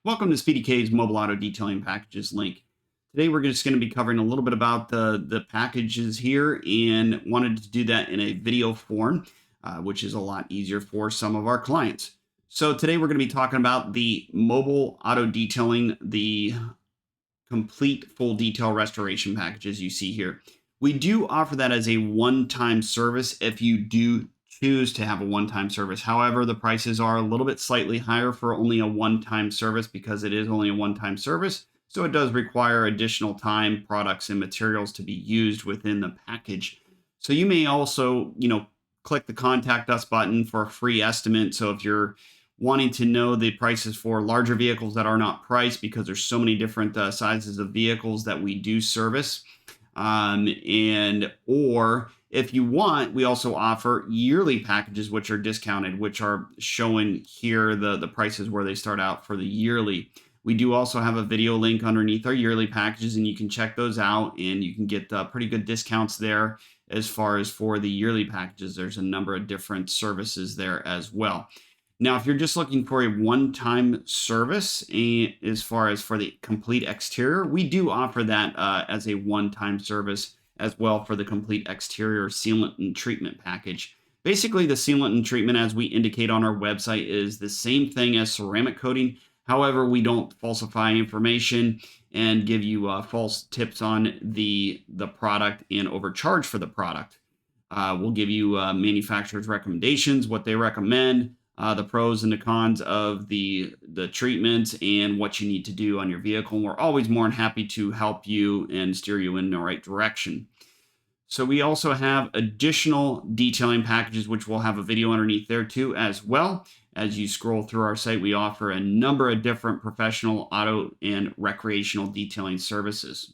Welcome to Speedy K's Mobile Auto Detailing Packages link. Today we're just going to be covering a little bit about the packages here and wanted to do that in a video form, which is a lot easier for some of our clients. So today we're going to be talking about the mobile auto detailing, the complete full detail restoration packages you see here. We do offer that as a one-time service if you do choose to have a one-time service. However, the prices are a little bit slightly higher for only a one-time service because it is only a one-time service. So it does require additional time, products, and materials to be used within the package. So you may also, click the contact us button for a free estimate. So if you're wanting to know the prices for larger vehicles that are not priced because there's so many different sizes of vehicles that we do service, and or if you want, we also offer yearly packages which are discounted, which are showing here the prices where they start out for the yearly. We do also have a video link underneath our yearly packages, and you can check those out, and you can get pretty good discounts there. As far as for the yearly packages, there's a number of different services there as well. Now, if you're just looking for a one-time service, and as far as for the complete exterior, we do offer that as a one-time service as well for the complete exterior sealant and treatment package. Basically, the sealant and treatment, as we indicate on our website, is the same thing as ceramic coating. However, we don't falsify information and give you false tips on the product and overcharge for the product. We'll give you manufacturers' recommendations, what they recommend, the pros and the cons of the treatments, and what you need to do on your vehicle. And we're always more than happy to help you and steer you in the right direction. So we also have additional detailing packages, which we'll have a video underneath there too as well. As you scroll through our site, we offer a number of different professional, auto, and recreational detailing services.